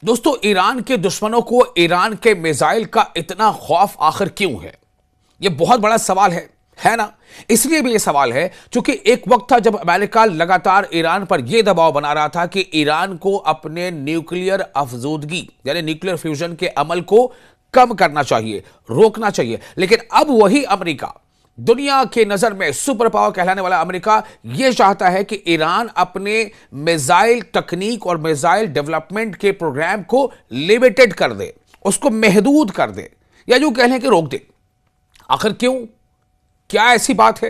दोस्तों, ईरान के दुश्मनों को ईरान के मिसाइल का इतना खौफ आखिर क्यों है? यह बहुत बड़ा सवाल है ना? इसलिए भी यह सवाल है क्योंकि एक वक्त था जब अमेरिका लगातार ईरान पर यह दबाव बना रहा था कि ईरान को अपने न्यूक्लियर अफजूदगी यानी न्यूक्लियर फ्यूजन के अमल को कम करना चाहिए, रोकना चाहिए। लेकिन अब वही अमेरिका, दुनिया के नजर में सुपर पावर कहलाने वाला अमेरिका, यह चाहता है कि ईरान अपने मिसाइल तकनीक और मिसाइल डेवलपमेंट के प्रोग्राम को लिमिटेड कर दे, उसको महदूद कर दे, या यूं कह लें कि रोक दे। आखिर क्यों? क्या ऐसी बात है?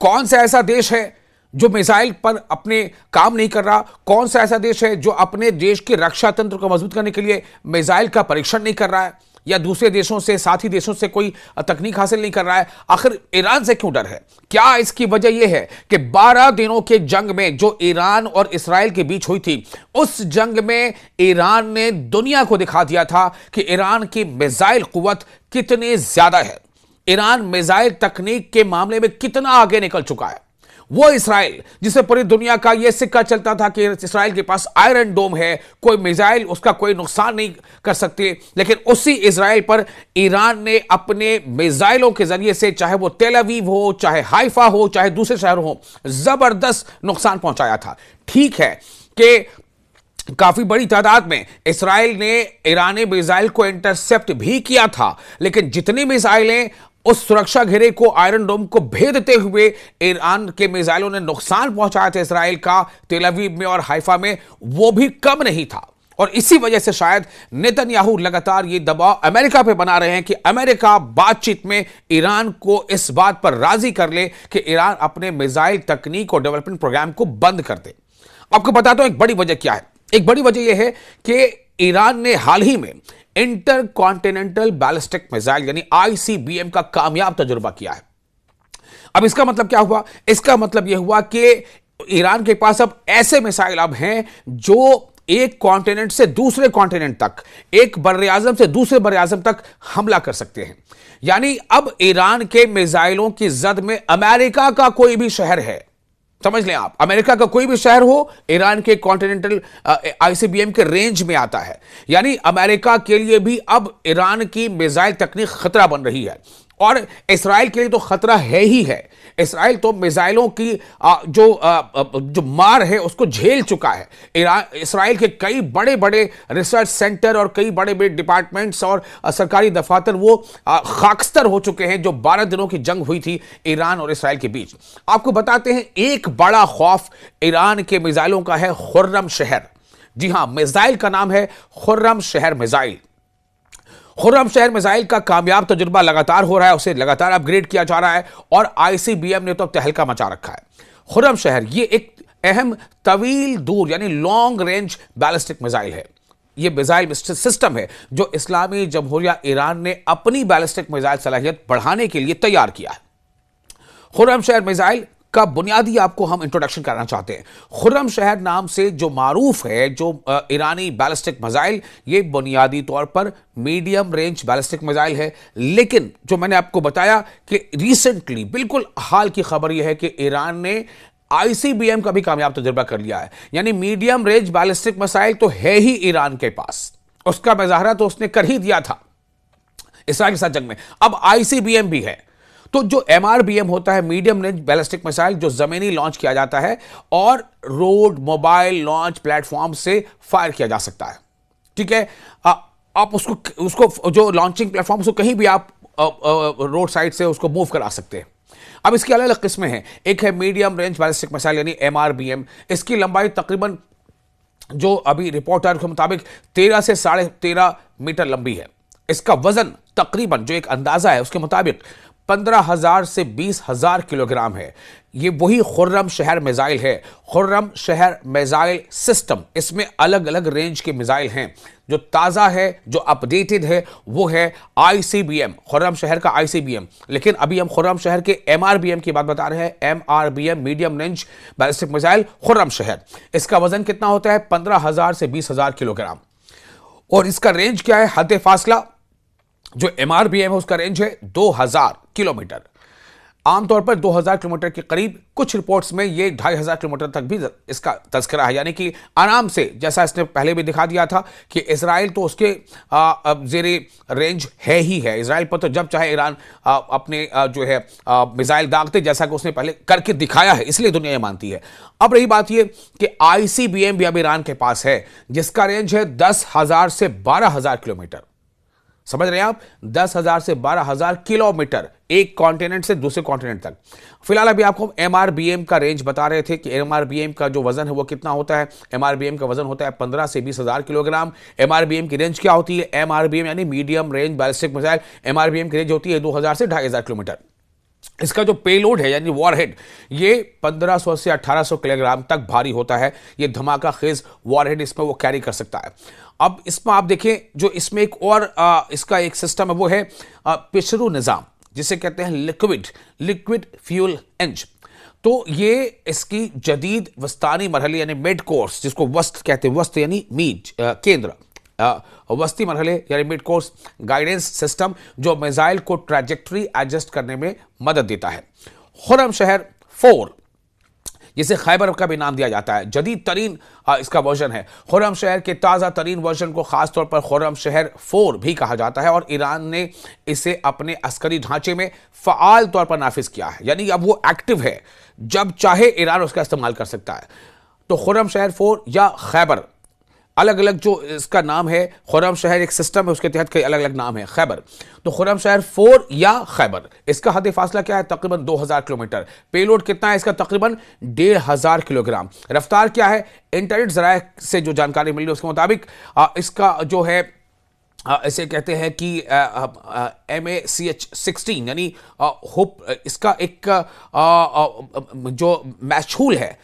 कौन सा ऐसा देश है जो मिसाइल पर अपने काम नहीं कर रहा? कौन सा ऐसा देश है जो अपने देश के रक्षा तंत्र को मजबूत करने के लिए मिसाइल का परीक्षण नहीं कर रहा है, या दूसरे देशों से, साथी देशों से कोई तकनीक हासिल नहीं कर रहा है? आखिर ईरान से क्यों डर है? क्या इसकी वजह यह है कि 12 दिनों के जंग में जो ईरान और इस्राएल के बीच हुई थी, उस जंग में ईरान ने दुनिया को दिखा दिया था कि ईरान की मिसाइल कुव्वत कितनी ज्यादा है, ईरान मिसाइल तकनीक के मामले में कितना आगे निकल चुका है। वो इस्राएल जिसे पूरी दुनिया का यह सिक्का चलता था कि इस्राएल के पास आयरन डोम है, कोई मिसाइल उसका कोई नुकसान नहीं कर सकते, लेकिन उसी इस्राएल पर ईरान ने अपने मिसाइलों के जरिए से, चाहे वो तेल अवीव हो, चाहे हाइफा हो, चाहे दूसरे शहर हो, जबरदस्त नुकसान पहुंचाया था। ठीक है कि काफी बड़ी तादाद में इस्राएल ने ईरानी मिसाइल को इंटरसेप्ट भी किया था, लेकिन जितनी मिसाइलें उस सुरक्षा घेरे को, आयरन डोम को भेदते हुए ईरान के मिसाइलों ने नुकसान पहुंचाया था इस्राएल का तेल अवीव में और हाइफा में, वो भी कम नहीं था। और इसी वजह से शायद नेतन्याहू लगातार ये दबाव अमेरिका पे बना रहे हैं कि अमेरिका बातचीत में ईरान को इस बात पर राजी कर ले कि ईरान अपने मिसाइल तकनीक और डेवलपमेंट प्रोग्राम को बंद कर दे। आपको बताता हूं एक बड़ी वजह क्या है। एक बड़ी वजह यह है कि ईरान ने हाल ही में इंटर कॉन्टिनेंटल बैलिस्टिक मिसाइल यानी आईसीबीएम का कामयाब तजुर्बा किया है। अब इसका मतलब क्या हुआ? इसका मतलब यह हुआ कि ईरान के पास अब ऐसे मिसाइल अब हैं जो एक कॉन्टिनेंट से दूसरे कॉन्टिनेंट तक, एक बर्र-ए-आज़म से दूसरे बर्र-ए-आज़म तक हमला कर सकते हैं। यानी अब ईरान के मिसाइलों की जद में अमेरिका का कोई भी शहर है, समझ लें आप, अमेरिका का कोई भी शहर हो, ईरान के कॉन्टिनेंटल आईसीबीएम के रेंज में आता है। यानी अमेरिका के लिए भी अब ईरान की मिसाइल तकनीक खतरा बन रही है, और इस्राएल के लिए तो खतरा है ही है। इस्राएल तो मिसाइलों की जो मार है उसको झेल चुका है। इस्राएल के कई बड़े बड़े रिसर्च सेंटर और कई बड़े बड़े डिपार्टमेंट्स और सरकारी दफातर वो खाकस्तर हो चुके हैं, जो 12 दिनों की जंग हुई थी ईरान और इस्राएल के बीच। आपको बताते हैं, एक बड़ा खौफ ईरान के मिसाइलों का है खुर्रम शहर। जी हां, मिसाइल का नाम है खुर्रम शहर मिसाइल। खुर्रम शहर मिसाइल का कामयाब तजुर्बा लगातार हो रहा है, उसे लगातार अपग्रेड किया जा रहा है, और आईसीबीएम ने तो अब तहलका मचा रखा है। खुर्रम शहर ये एक अहम तवील दूर यानी लॉन्ग रेंज बैलिस्टिक मिसाइल है। ये मिसाइल सिस्टम है जो इस्लामी जमहूरिया ईरान ने अपनी बैलिस्टिक मिसाइल सलाहियत बढ़ाने के लिए तैयार किया है। खुर्रम शहर मिसाइल का बुनियादी आपको हम इंट्रोडक्शन करना चाहते हैं। खुर्रम शहर नाम से जो मारूफ है जो ईरानी बैलिस्टिक मिसाइल, ये बुनियादी तौर पर मीडियम रेंज बैलिस्टिक मिसाइल है। लेकिन जो मैंने आपको बताया कि रिसेंटली, बिल्कुल हाल की खबर यह है कि ईरान ने आईसीबीएम का भी कामयाब तजुर्बा कर लिया है। यानी मीडियम रेंज बैलिस्टिक मिसाइल तो है ही ईरान के पास, उसका मुजाहरा तो उसने कर ही दिया था इस्राएल के साथ जंग में, अब आईसीबीएम भी है। तो जो एमआरबीएम होता है, मीडियम रेंज बैलिस्टिक मिसाइल, जो जमीनी लॉन्च किया जाता है और रोड मोबाइल लॉन्च प्लेटफॉर्म से फायर किया जा सकता है। ठीक है, आप उसको जो लॉन्चिंग प्लेटफॉर्म, उसको कहीं भी आप रोड साइड से उसको मूव करा सकते हैं। अब इसकी अलग अलग किस्में हैं। एक है मीडियम रेंज बैलिस्टिक मिसाइल यानी एमआरबीएम। इसकी लंबाई तकरीबन, जो अभी रिपोर्टर के मुताबिक, 13 से 13.5 मीटर लंबी है। इसका वजन तकरीबन, जो एक अंदाजा है उसके मुताबिक, 15,000 से 20,000 किलोग्राम है। ये वही खुर्रम शहर मिसाइल है, खुर्रम शहर मिसाइल सिस्टम। इसमें अलग अलग रेंज के मिसाइल हैं। जो ताज़ा है, जो अपडेटेड है, वो है आईसीबीएम, खुर्रम शहर का आईसीबीएम। लेकिन अभी हम खुर्रम शहर के एमआरबीएम की बात बता रहे हैं। MRBM medium range ballistic missile Khurram शहर। इसका वजन कितना होता है? 15,000 से 20,000 किलोग्राम। और इसका रेंज क्या है? हद फासला जो एमआरबीएम है उसका रेंज है 2000 किलोमीटर। आमतौर पर 2000 किलोमीटर के करीब, कुछ रिपोर्ट्स में ये 2500 किलोमीटर तक भी इसका तस्करा है। यानी कि आराम से, जैसा इसने पहले भी दिखा दिया था कि इजराइल तो उसके जेरे रेंज है ही है। इजराइल पर तो जब चाहे ईरान अपने जो है मिसाइल दागते, जैसा कि उसने पहले करके दिखाया है, इसलिए दुनिया ये मानती है। अब रही बात ये कि ICBM भी अब ईरान के पास है, जिसका रेंज है 10,000 से 12,000 किलोमीटर। समझ रहे हैं आप, 10,000 से 12,000 किलोमीटर एक कॉन्टिनेंट से दूसरे कॉन्टिनेंट तक। फिलहाल अभी आपको MRBM का रेंज बता रहे थे कि MRBM का जो वजन है वो कितना होता है। MRBM का वजन होता है 15 से 20,000 किलोग्राम। MRBM की रेंज क्या होती है? MRBM यानी medium range ballistic missile. MRBM की रेंज होती है 2,000 से 2,500 किलोमीटर। इसका जो पेलोड है यानी वॉरहेड, ये 1500 से 1800 किलोग्राम तक भारी होता है। ये धमाका खेज वॉरहेड इसमें वो कैरी कर सकता है। अब इसमें आप देखें, जो इसमें एक और इसका एक सिस्टम है वो है पिशरू निज़ाम, जिसे कहते हैं लिक्विड फ्यूल इंजन। तो ये इसकी जदीद वस्तानी मरहले यानी मिड कोर्स, जिसको वस्त कहते हैं, वस्त यानी मीड केंद्र, वस्ती मरहले यानी मिड कोर्स गाइडेंस सिस्टम, जो मिसाइल को ट्रैजेक्टरी एडजस्ट करने में मदद देता है। खुर्रमशहर 4, जिसे खैबर का भी नाम दिया जाता है, जदीद तरीन इसका वर्जन है। खुर्रमशहर के ताज़ा तरीन वर्जन को खासतौर पर खुर्रमशहर 4 भी कहा जाता है, और ईरान ने इसे अपने अस्करी ढांचे में फ़आल तौर पर नाफिज किया है। यानी अब वो एक्टिव है, जब चाहे ईरान उसका इस्तेमाल कर सकता है। तो खुर्रमशहर 4 या खैबर, अलग अलग जो इसका नाम है, खुर्रमशहर एक सिस्टम है, उसके तहत कई अलग अलग नाम है। खैबर, तो खुर्रमशहर 4 या खैबर, इसका हद फासला क्या है? तकरीबन 2000 किलोमीटर। पेलोड कितना है इसका? तकरीबन 1500 किलोग्राम। रफ्तार क्या है? इंटरनेट जराए से जो जानकारी मिली उसके मुताबिक इसका जो है इसे कहते हैं कि MACH-16 यानी होप, इसका एक जो मैशूल है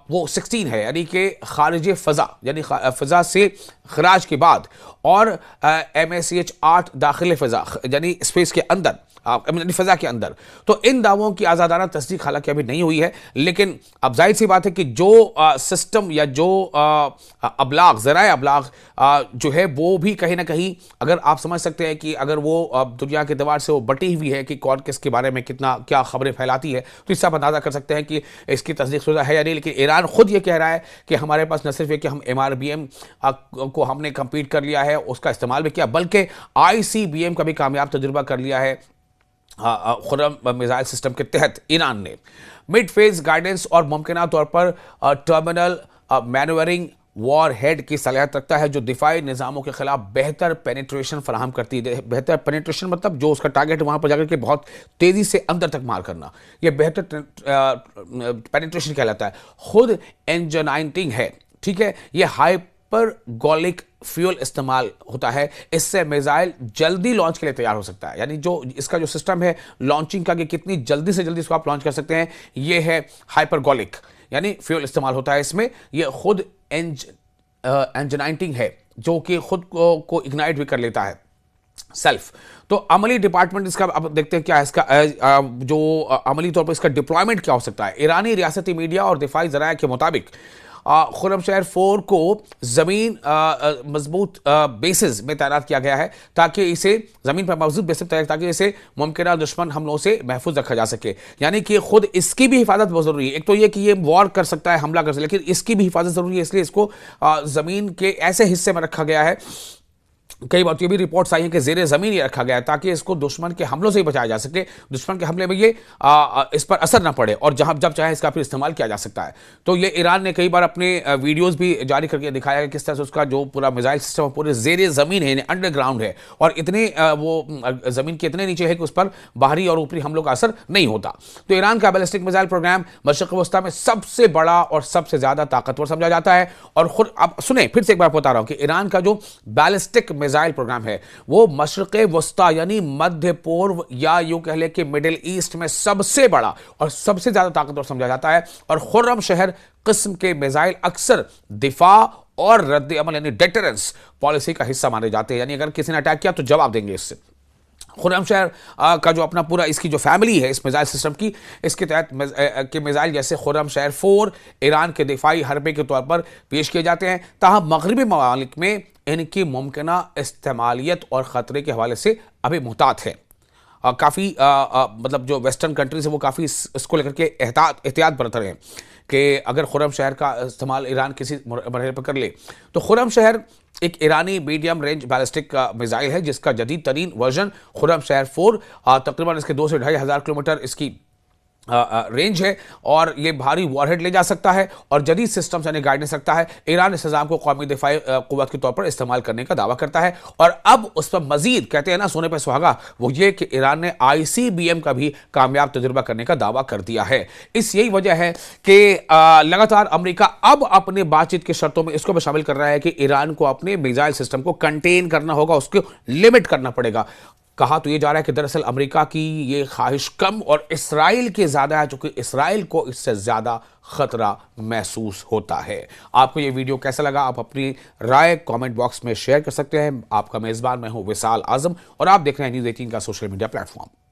वो 16 है, यानी कि खारिज फ़ज़ा, यानी फ़ज़ा से खराज के बाद, और MACH-8 दाखिल फ़ज़ा यानी स्पेस के अंदर, फ़ज़ा के अंदर। तो इन दावों की आज़ादाना तस्दीक हालांकि अभी नहीं हुई है, लेकिन अब जाहिर सी बात है कि जो सिस्टम या जो अबलाग, ज़राए अबलाग जो है, वो भी कहीं ना कहीं, अगर आप समझ सकते हैं कि अगर वो दुनिया के दीवार से वो बटी हुई है कि कौन किसके बारे में कितना क्या खबरें फैलाती है, तो इससे आप अंदाज़ा कर सकते हैं कि इसकी तस्दीक शुदा है या नहीं। लेकिन ईरान खुद ये कह रहा है कि हमारे पास न सिर्फ ये कि हम MRBM को हमने कंप्लीट कर लिया है, उसका इस्तेमाल भी किया, बल्कि ICBM का भी कामयाब तजुर्बा कर लिया है खुर्रम मिसाइल सिस्टम के तहत। ईरान ने मिड फेज गाइडेंस और मुमकिना तौर पर टर्मिनल मैन्यूवरिंग वॉर हेड की सलाहियत रखता है, जो दिफाई निज़ामों के खिलाफ बेहतर पेनिट्रेशन फराहम करती है। बेहतर पेनिट्रेशन मतलब जो उसका टारगेट है वहां पर जाकर के बहुत तेजी से अंदर तक मार करना, यह बेहतर पेनिट्रेशन कहलाता है। खुद इंजीनियरिंग है, ठीक है, यह हाइपरगोलिक फ्यूल इस्तेमाल होता है। इससे मिसाइल जल्दी लॉन्च के लिए तैयार हो सकता है। यानी जो इसका जो सिस्टम है लॉन्चिंग का, कि कितनी जल्दी से जल्दी इसको आप लॉन्च कर सकते हैं, यह है हाइपरगोलिक, यानी फ्यूल इस्तेमाल होता है इसमें। यह खुद इंजीनियरिंग है, जो कि खुद को इग्नाइट भी कर लेता है सेल्फ। तो अमली डिपार्टमेंट इसका, अब देखते हैं क्या है इसका जो अमली तौर पर इसका डिप्लॉयमेंट क्या हो सकता है। ईरानी रियासती मीडिया और दिफाई ज़राए के मुताबिक खुर्रमशहर 4 को ज़मीन मजबूत बेसिस में तैनात किया गया है, ताकि इसे ज़मीन पर मजबूत बेसिस तैयार, ताकि इसे मुमकिन दुश्मन हमलों से महफूज रखा जा सके। यानी कि खुद इसकी भी हिफाजत बहुत ज़रूरी है। एक तो ये कि ये वॉर कर सकता है, हमला कर सकता है, लेकिन इसकी भी हिफाजत ज़रूरी है, इसलिए इसको ज़मीन के ऐसे हिस्से में रखा गया है। कई बार ये भी रिपोर्ट्स आई हैं कि ज़ेरे ज़मीन ये रखा गया है, ताकि इसको दुश्मन के हमलों से ही बचाया जा सके, दुश्मन के हमले में ये इस पर असर ना पड़े, और जहां जब चाहे इसका फिर इस्तेमाल किया जा सकता है। तो ये ईरान ने कई बार अपने वीडियोस भी जारी करके दिखाया है किस तरह से उसका जो पूरा मिसाइल सिस्टम पूरे ज़ेरे ज़मीन है, अंडरग्राउंड है, और इतने वो ज़मीन के इतने नीचे है कि उस पर बाहरी और ऊपरी हमलों का असर नहीं होता। तो ईरान का बैलिस्टिक मिसाइल प्रोग्राम मशरिक़ वस्ता में सबसे बड़ा और सबसे ज़्यादा ताकतवर समझा जाता है। और खुद अब सुने, फिर से एक बार बता रहा हूँ कि ईरान का जो बैलिस्टिक मिसाइल प्रोग्राम है वो मशरिक़ वस्ता यानी मध्य पूर्व, या यूं कह ले कि मिडिल ईस्ट में सबसे बड़ा और सबसे ज्यादा ताकतवर समझा जाता है। और खुर्रमशहर किस्म के मिसाइल अक्सर दिफा और रद्द अमल यानी डेटरेंस पॉलिसी का हिस्सा माने जाते हैं। यानी अगर किसी ने अटैक किया तो जवाब देंगे इससे। खुर्रमशहर का जो अपना पूरा इसकी जो फैमिली है इस मिसाइल सिस्टम की, इसके तहत के मिसाइल जैसे खुर्रमशहर 4 ईरान के दिफाई हरबे के तौर पर पेश किए जाते हैं। ताहम मगरबी ममालिक में इनकी मुमकिना इस्तेमालियत और ख़तरे के हवाले से अभी मुहतात है। काफ़ी मतलब जो वेस्टर्न कंट्रीज है वो काफ़ी इसको लेकर के एहतियात बरत रहे हैं कि अगर खुर्रमशहर का इस्तेमाल ईरान किसी मरहले पर कर ले तो खुर्रमशहर एक ईरानी मीडियम रेंज बैलिस्टिक मिसाइल है जिसका जदीद तरीन वर्जन खुर्रमशहर 4 तकरीबन इसके 2 से 2,500 किलोमीटर इसकी रेंज है और ये भारी वॉरहेड ले जा सकता है और जदीद सिस्टम यानी गाइडेंस रखता है। ईरान इस निज़ाम को कौमी दिफाई कुव्वत के तौर पर इस्तेमाल करने का दावा करता है और अब उस पर मजीद कहते हैं ना सोने पर सुहागा, वो ये कि ईरान ने ICBM का भी कामयाब तजुर्बा करने का दावा कर दिया है। इस यही वजह है कि लगातार अमेरिका अब अपने बातचीत की शर्तों में इसको भी शामिल कर रहा है कि ईरान को अपने मिसाइल सिस्टम को कंटेन करना होगा, उसको लिमिट करना पड़ेगा। कहा तो ये जा रहा है कि दरअसल अमेरिका की ये ख्वाहिश कम और इसराइल के ज्यादा है, क्योंकि इसराइल को इससे ज्यादा खतरा महसूस होता है। आपको ये वीडियो कैसा लगा, आप अपनी राय कमेंट बॉक्स में शेयर कर सकते हैं। आपका मेजबान मैं हूं विशाल आजम और आप देख रहे हैं न्यूज़ 18 का सोशल मीडिया प्लेटफॉर्म।